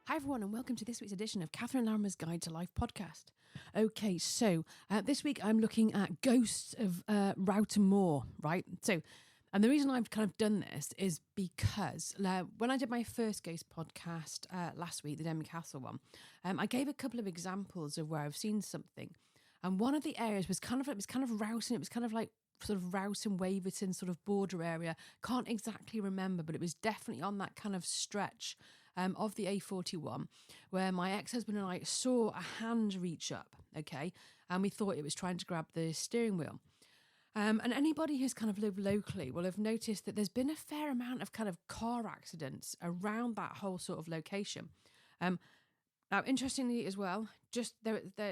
Hi everyone and welcome to this week's edition of Catherine Larimer's Guide to Life podcast. Okay, so this week I'm looking at Ghosts of Rowton Moor, right? So, and the reason I've kind of done this is because when I did my first ghost podcast last week, the Denby Castle one, I gave a couple of examples of where I've seen something. And one of the areas was kind of Rowton, it was kind of like sort of Rowton, Waverton sort of border area. Can't exactly remember, but it was definitely on that kind of stretch of the A41 where my ex-husband and I saw a hand reach up, okay, and we thought it was trying to grab the steering wheel. And anybody who's kind of lived locally will have noticed that there's been a fair amount of kind of car accidents around that whole sort of location. Now, interestingly as well, just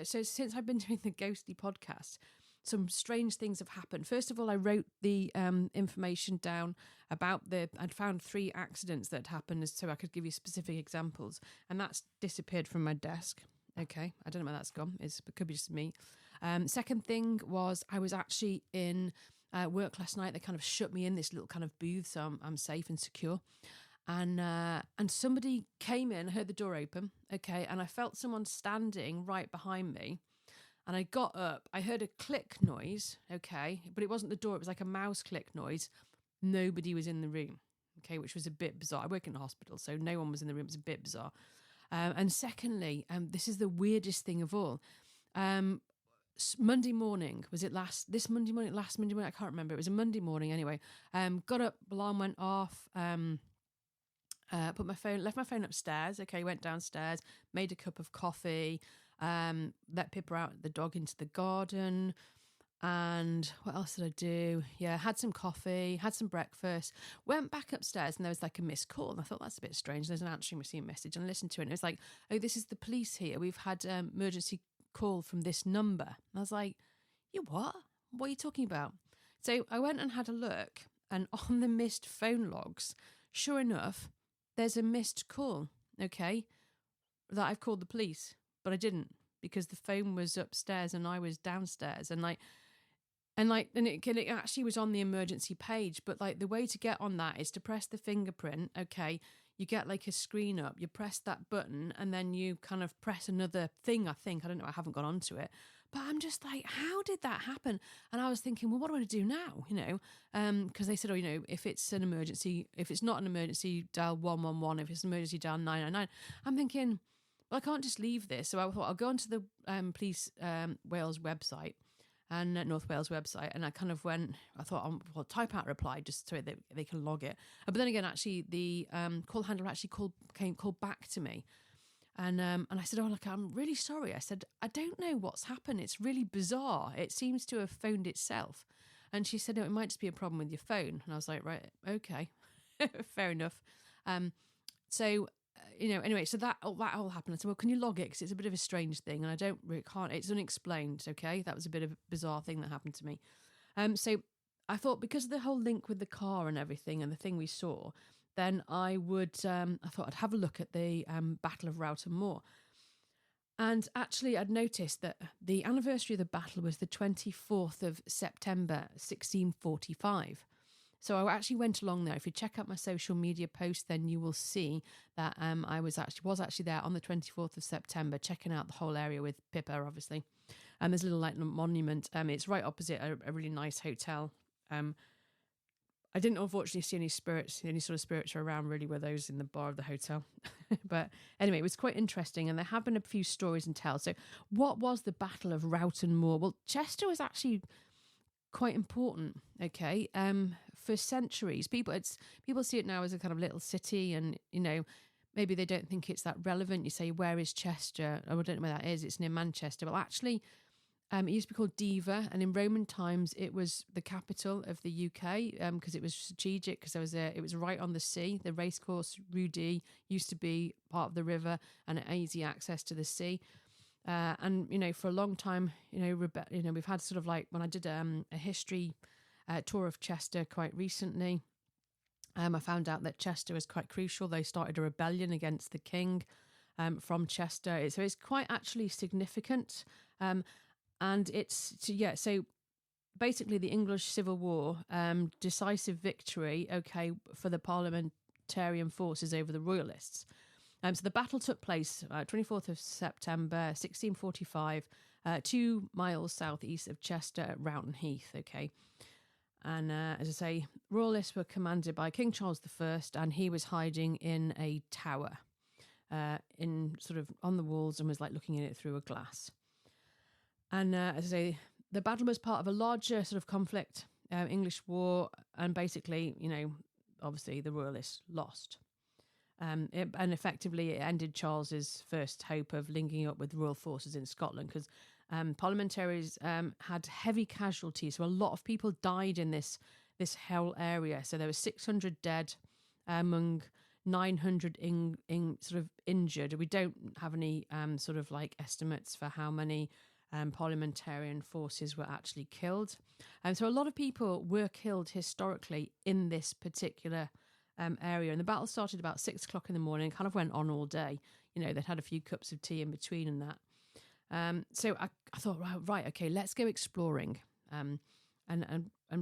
so since I've been doing the ghostly podcast, some strange things have happened. First of all, I wrote the information down about I'd found 3 accidents that happened so I could give you specific examples. And that's disappeared from my desk. Okay, I don't know where that's gone. It could be just me. Second thing was I was actually in work last night. They kind of shut me in this little kind of booth so I'm safe and secure. And somebody came in, heard the door open, okay, and I felt someone standing right behind me. And I got up, I heard a click noise, okay, but it wasn't the door, it was like a mouse click noise. Nobody was in the room, okay, which was a bit bizarre. I work in a hospital, so no one was in the room. It was a bit bizarre. And secondly, this is the weirdest thing of all. Monday morning, was it last Monday morning? I can't remember. It was a Monday morning anyway. Got up, alarm went off, left my phone upstairs, okay, went downstairs, made a cup of coffee, let Pippa out the dog into the garden, and what else did I do? Yeah, had some coffee, had some breakfast, went back upstairs, and there was like a missed call, and I thought that's a bit strange. There's an answering machine message, and I listened to it, and it was like, oh, this is the police here. We've had emergency call from this number. And I was like, you what? What are you talking about? So I went and had a look, and on the missed phone logs, sure enough, there's a missed call, okay, that I've called the police. But I didn't, because the phone was upstairs and I was downstairs, and it actually was on the emergency page. But like the way to get on that is to press the fingerprint. Okay, you get like a screen up, you press that button, and then you kind of press another thing. I don't know. I haven't gone onto it, but I'm just like, how did that happen? And I was thinking, well, what do I do now? You know, because they said, oh, you know, if it's an emergency, if it's not an emergency, dial 111. If it's an emergency, dial 999. I'm thinking, well, I can't just leave this. So I thought I'll go onto the police Wales website and North Wales website. And I kind of I thought, well, type out a reply just so that they can log it. But then again, actually, the call handler actually called back to me. And I said, oh, look, I'm really sorry. I said, I don't know what's happened. It's really bizarre. It seems to have phoned itself. And she said, no, it might just be a problem with your phone. And I was like, right, okay, fair enough. You know, anyway, so that all happened. I said, well, can you log it? Because it's a bit of a strange thing, and it's unexplained, okay? That was a bit of a bizarre thing that happened to me. So I thought, because of the whole link with the car and everything and the thing we saw, then I thought I'd have a look at the Battle of Rowton Moor. And actually, I'd noticed that the anniversary of the battle was the 24th of September, 1645. So I actually went along there. If you check out my social media post, then you will see that I was actually there on the 24th of September, checking out the whole area with Pippa, obviously. And there's a little like monument. It's right opposite a really nice hotel. I didn't unfortunately see any spirits. The only sort of spirits are around really were those in the bar of the hotel. But anyway, it was quite interesting, and there have been a few stories and tales. So what was the Battle of Rowton Moor? Well, Chester was actually quite important, okay, for centuries. People see it now as a kind of little city, and you know, maybe they don't think it's that relevant. You say, where is Chester? Oh, I don't know where that is. It's near Manchester. Well, actually, it used to be called Diva, and in Roman times it was the capital of the UK, because it was strategic, because it was right on the sea. The racecourse Rue D used to be part of the river and easy access to the sea. And you know, for a long time, you know, we've had sort of like, when I did a history tour of Chester quite recently, I found out that Chester was quite crucial. They started a rebellion against the king from Chester, so it's quite actually significant. And so basically the English Civil War, decisive victory, okay, for the parliamentarian forces over the royalists. So the battle took place 24th of September 1645, 2 miles southeast of Chester at Rowton Heath. Okay. And as I say, royalists were commanded by King Charles I, and he was hiding in a tower in sort of on the walls and was like looking at it through a glass. And as I say, the battle was part of a larger sort of conflict, English war, and basically, obviously the royalists lost. And effectively it ended Charles's first hope of linking up with royal forces in Scotland, because parliamentaries had heavy casualties. So a lot of people died in this whole area. So there were 600 dead among 900 sort of injured. We don't have any sort of like estimates for how many parliamentarian forces were actually killed. So a lot of people were killed historically in this particular area. And the battle started about 6 o'clock in the morning, kind of went on all day. They'd had a few cups of tea in between and that. So I thought, right, okay, let's go exploring. And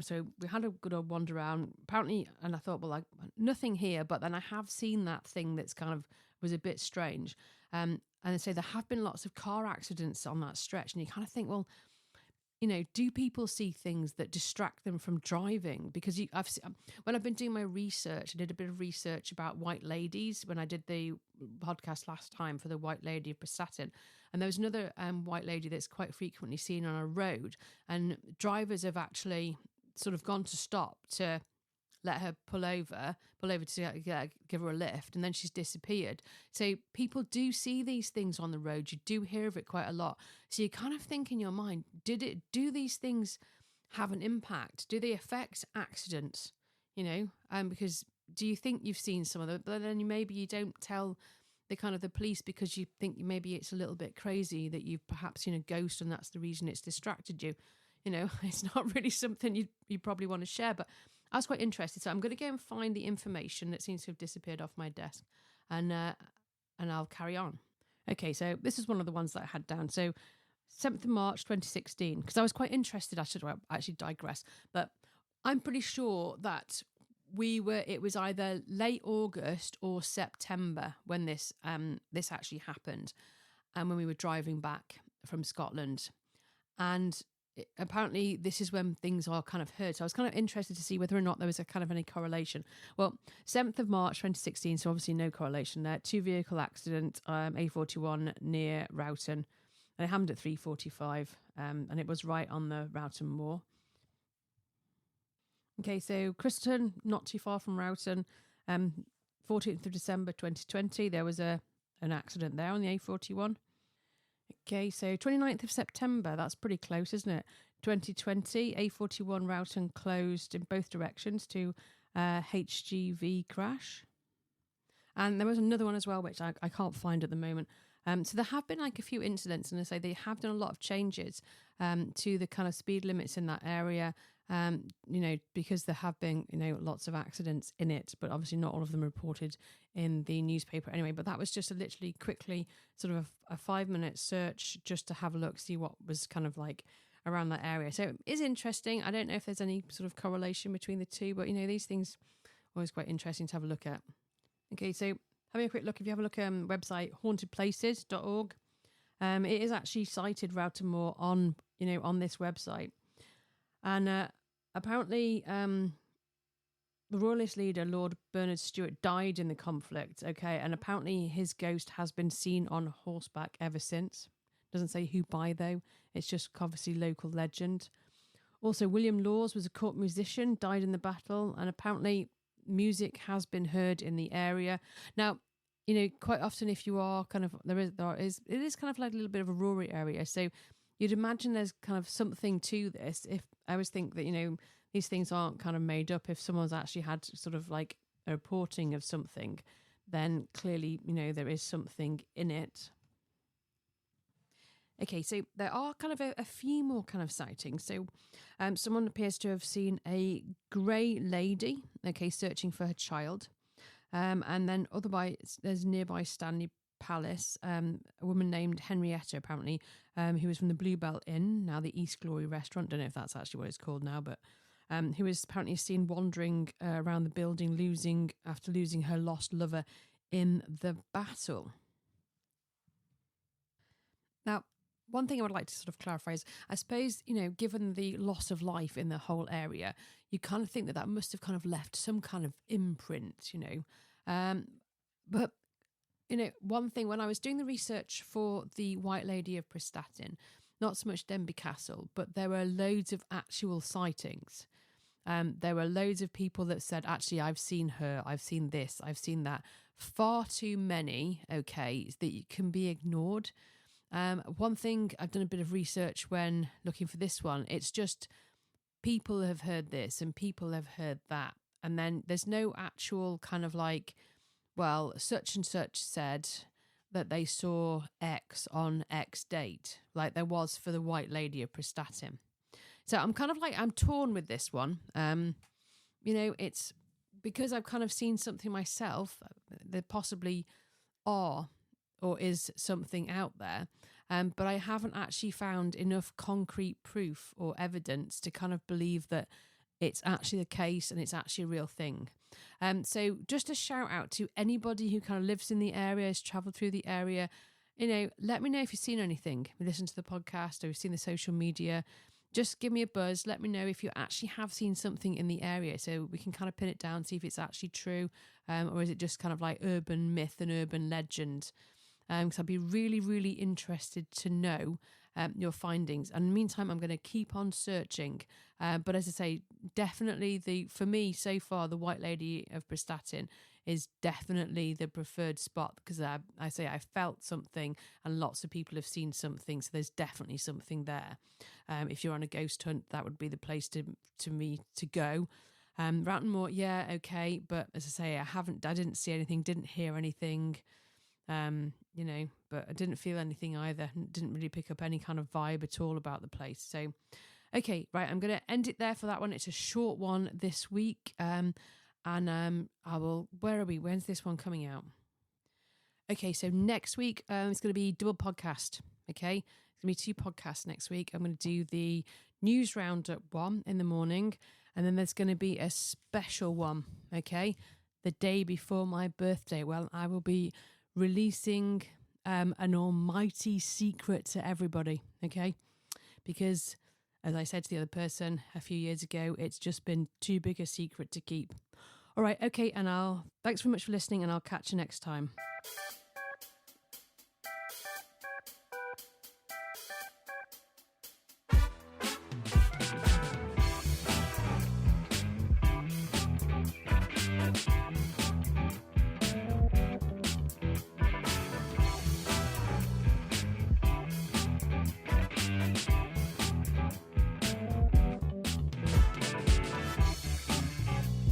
so we had a good old wander around, apparently, and I thought, well, like nothing here, but then I have seen that thing that's kind of was a bit strange. And I say there have been lots of car accidents on that stretch, and you kind of think, well, do people see things that distract them from driving? Because when I've been doing my research, I did a bit of research about white ladies when I did the podcast last time for the White Lady of Prestatyn. And there was another white lady that's quite frequently seen on a road, and drivers have actually sort of gone to stop to let her pull over to give her a lift, and then she's disappeared. So people do see these things on the road. You do hear of it quite a lot. So you kind of think in your mind, do these things have an impact? Do they affect accidents? Because do you think you've seen some of them, but then maybe you don't tell the police because you think maybe it's a little bit crazy that you've perhaps seen a ghost and that's the reason it's distracted you. It's not really something you probably want to share, but I was quite interested. So I'm going to go and find the information that seems to have disappeared off my desk, and I'll carry on. Okay, so this is one of the ones that I had down. So 7th of March 2016, because I was quite interested. I should actually digress, but I'm pretty sure that it was either late August or September when this actually happened, and when we were driving back from Scotland. And apparently this is when things are kind of heard. So I was kind of interested to see whether or not there was a kind of any correlation. Well, 7th of March 2016, so obviously no correlation there. 2-vehicle accident, A41 near Rowton. And it happened at 3:45, and it was right on the Rowton Moor. Okay, so Christon, not too far from Rowton. 14th of December 2020, there was an accident there on the A41. Okay, so 29th of September, that's pretty close, isn't it? 2020, A41 Rowton closed in both directions to HGV crash. And there was another one as well, which I can't find at the moment. So there have been like a few incidents, and I say they have done a lot of changes to the kind of speed limits in that area, because there have been, lots of accidents in it, but obviously not all of them reported in the newspaper anyway. But that was just a literally quickly sort of a 5-minute search just to have a look, see what was kind of like around that area. So it is interesting. I don't know if there's any sort of correlation between the two, but these things are always quite interesting to have a look at. Okay, so having a quick look, if you have a look at website hauntedplaces.org, it is actually cited Rowton Moor on this website. And apparently the royalist leader, Lord Bernard Stewart, died in the conflict, okay? And apparently his ghost has been seen on horseback ever since. Doesn't say who by, though. It's just obviously local legend. Also, William Laws was a court musician, died in the battle, and apparently music has been heard in the area. Now, quite often if you are kind of, it is kind of like a little bit of a rural area, so you'd imagine there's kind of something to this. If I always think that, these things aren't kind of made up. If someone's actually had sort of like a reporting of something, then clearly, there is something in it. Okay, so there are kind of a few more kind of sightings. So someone appears to have seen a grey lady, okay, searching for her child. And then otherwise, there's nearby Stanley Palace, a woman named Henrietta, apparently, who was from the Bluebell Inn, now the East Glory restaurant. Don't know if that's actually what it's called now, but who was apparently seen wandering around the building, after losing her lost lover in the battle. Now, one thing I would like to sort of clarify is, I suppose, given the loss of life in the whole area, you kind of think that must have kind of left some kind of imprint, But, one thing, when I was doing the research for the White Lady of Prestatyn, not so much Denby Castle, but there were loads of actual sightings. There were loads of people that said, actually, I've seen her, I've seen this, I've seen that. Far too many, that can be ignored. One thing, I've done a bit of research when looking for this one. It's just people have heard this and people have heard that. And then there's no actual kind of like, well, such and such said that they saw X on X date, like there was for the White Lady of Prestatyn. So I'm kind of like, I'm torn with this one. It's because I've kind of seen something myself. There possibly are or is something out there. But I haven't actually found enough concrete proof or evidence to kind of believe that it's actually the case and it's actually a real thing. So just a shout out to anybody who kind of lives in the area, has travelled through the area. Let me know if you've seen anything. If you listen to the podcast or you've seen the social media, just give me a buzz. Let me know if you actually have seen something in the area so we can kind of pin it down, see if it's actually true, or is it just kind of like urban myth and urban legend. Because I'd be really, really interested to know your findings. And in the meantime, I'm going to keep on searching. But as I say, definitely for me so far, the White Lady of Prestatyn is definitely the preferred spot, because I felt something and lots of people have seen something. So there's definitely something there. If you're on a ghost hunt, that would be the place to me to go. Rowton Moor, yeah, okay. But as I say, I didn't see anything, didn't hear anything. But I didn't feel anything either. Didn't really pick up any kind of vibe at all about the place. So, okay, right, I'm going to end it there for that one. It's a short one this week. I will, where are we? When's this one coming out? Okay, so next week, it's going to be double podcast. Okay, it's going to be 2 podcasts next week. I'm going to do the news roundup one in the morning, and then there's going to be a special one. Okay, the day before my birthday. Well, I will be releasing an almighty secret to everybody, okay? Because, as I said to the other person a few years ago, it's just been too big a secret to keep. All right, okay, and thanks very much for listening, and I'll catch you next time.